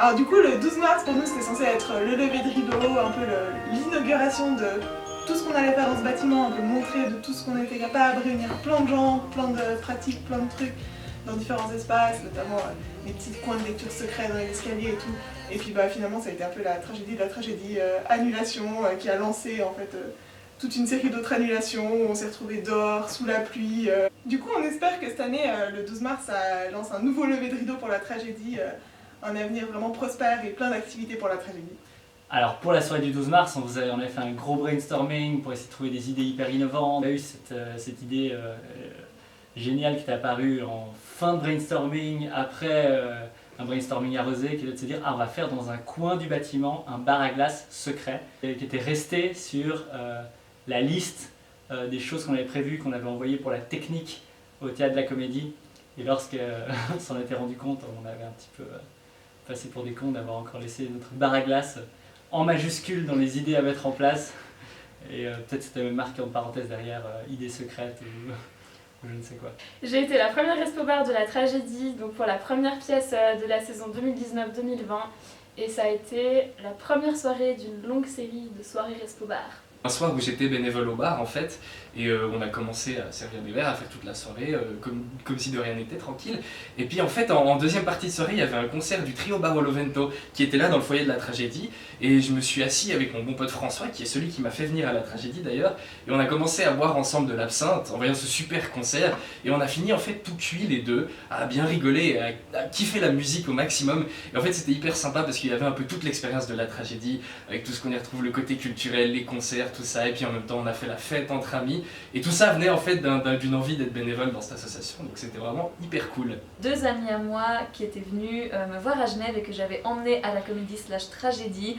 Alors du coup, le 12 mars, pour nous, c'était censé être le lever de rideau, un peu l'inauguration de tout ce qu'on allait faire dans ce bâtiment, un peu montrer de tout ce qu'on était capable, réunir plein de gens, plein de pratiques, plein de trucs dans différents espaces, notamment les petits coins de lecture secrets dans les escaliers et tout. Et puis finalement, ça a été un peu la tragédie de la tragédie, annulation, qui a lancé en fait toute une série d'autres annulations, où on s'est retrouvés dehors, sous la pluie. Du coup, on espère que cette année, le 12 mars, ça lance un nouveau lever de rideau pour la tragédie, un avenir vraiment prospère et plein d'activités pour la tragédie. Alors pour la soirée du 12 mars, on a fait un gros brainstorming pour essayer de trouver des idées hyper innovantes. On a eu cette idée géniale qui est apparue en fin de brainstorming, après un brainstorming arrosé, qui est de se dire on va faire dans un coin du bâtiment un bar à glace secret, qui était resté sur la liste des choses qu'on avait prévues, qu'on avait envoyées pour la technique au Théâtre de la Comédie. Et lorsqu'on s'en était rendu compte, on avait un petit peu passé pour des cons d'avoir encore laissé notre bar à glace en majuscule dans les idées à mettre en place. Et peut-être c'était même marqué en parenthèse derrière idées secrètes ou je ne sais quoi. J'ai été la première Respo Bar de la tragédie, donc pour la première pièce de la saison 2019-2020. Et ça a été la première soirée d'une longue série de soirées Respo Bar. Un soir où j'étais bénévole au bar en fait, et on a commencé à servir des verres, à faire toute la soirée, comme si de rien n'était, tranquille. Et puis en fait, en deuxième partie de soirée, il y avait un concert du trio Barolo Vento qui était là dans le foyer de la tragédie, et je me suis assis avec mon bon pote François, qui est celui qui m'a fait venir à la tragédie d'ailleurs, et on a commencé à boire ensemble de l'absinthe en voyant ce super concert, et on a fini en fait tout cuit les deux, à bien rigoler, à kiffer la musique au maximum. Et en fait c'était hyper sympa parce qu'il y avait un peu toute l'expérience de la tragédie, avec tout ce qu'on y retrouve, le côté culturel, les concerts, tout ça, et puis en même temps on a fait la fête entre amis, et tout ça venait en fait d'une envie d'être bénévole dans cette association, donc c'était vraiment hyper cool. Deux amis à moi qui étaient venus me voir à Genève et que j'avais emmené à la comédie/tragédie.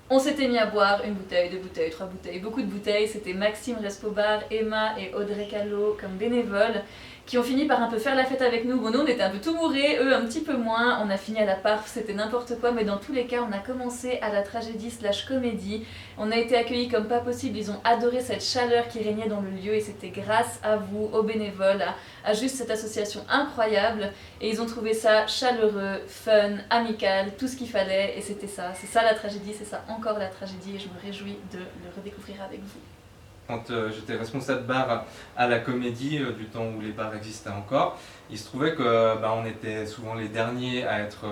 On s'était mis à boire une bouteille, deux bouteilles, trois bouteilles, beaucoup de bouteilles. C'était Maxime Respo Bar, Emma et Audrey Callot comme bénévoles qui ont fini par un peu faire la fête avec nous. Bon, nous on était un peu tout bourrés, eux un petit peu moins. On a fini à la parf, c'était n'importe quoi, mais dans tous les cas on a commencé à la tragédie/comédie. On a été accueillis comme pas possible, ils ont adoré cette chaleur qui régnait dans le lieu et c'était grâce à vous, aux bénévoles, à juste cette association incroyable. Et ils ont trouvé ça chaleureux, fun, amical, tout ce qu'il fallait, et c'était ça. C'est ça la tragédie, c'est ça encore la tragédie, et je me réjouis de le redécouvrir avec vous. Quand j'étais responsable bar à la Comédie, du temps où les bars existaient encore, il se trouvait que on était souvent les derniers à être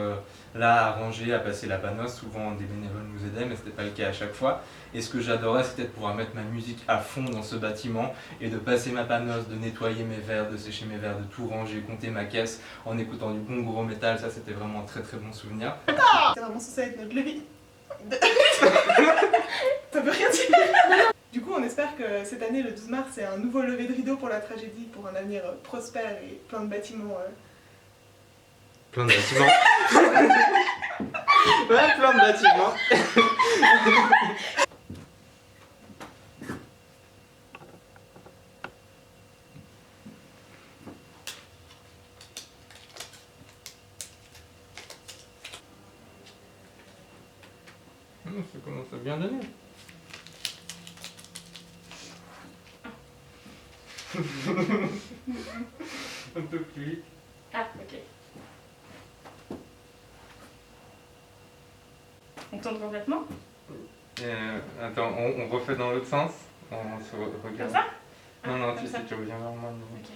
là, à ranger, à passer la panosse. Souvent des bénévoles nous aidaient, mais c'était pas le cas à chaque fois. Et ce que j'adorais, c'était de pouvoir mettre ma musique à fond dans ce bâtiment et de passer ma panosse, de nettoyer mes verres, de sécher mes verres, de tout ranger, compter ma caisse en écoutant du bon gros métal. Ça, c'était vraiment un très très bon souvenir. C'est vraiment censé être notre lever. Ça veut rien dire. Du coup, on espère que cette année, le 12 mars, c'est un nouveau lever de rideau pour la tragédie, pour un avenir prospère et plein de bâtiments. Plein de bâtiments. Ouais, plein de bâtiments. Ça commence à bien donner. Un peu plus vite. Ah, ok. On tourne complètement? Attends, on refait dans l'autre sens. On se regarde. Comme ça? Non, comme tu ça. sais, tu reviens vers moi. Ok.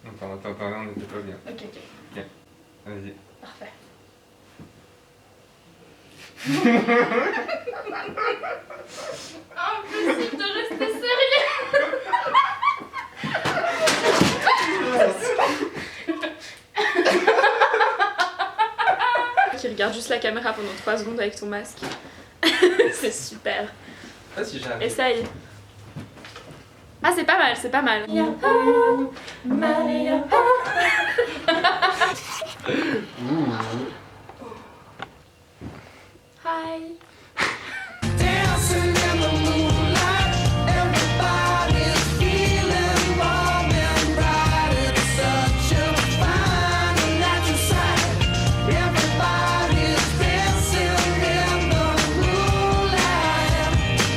Attends, on n'était pas bien. Ok. Vas-y. Parfait. Impossible de rester sérieux. Qui regarde juste la caméra pendant 3 secondes avec ton masque. C'est super. Ah si j'arrive. Essaye. Ah c'est pas mal, c'est pas mal. Hi.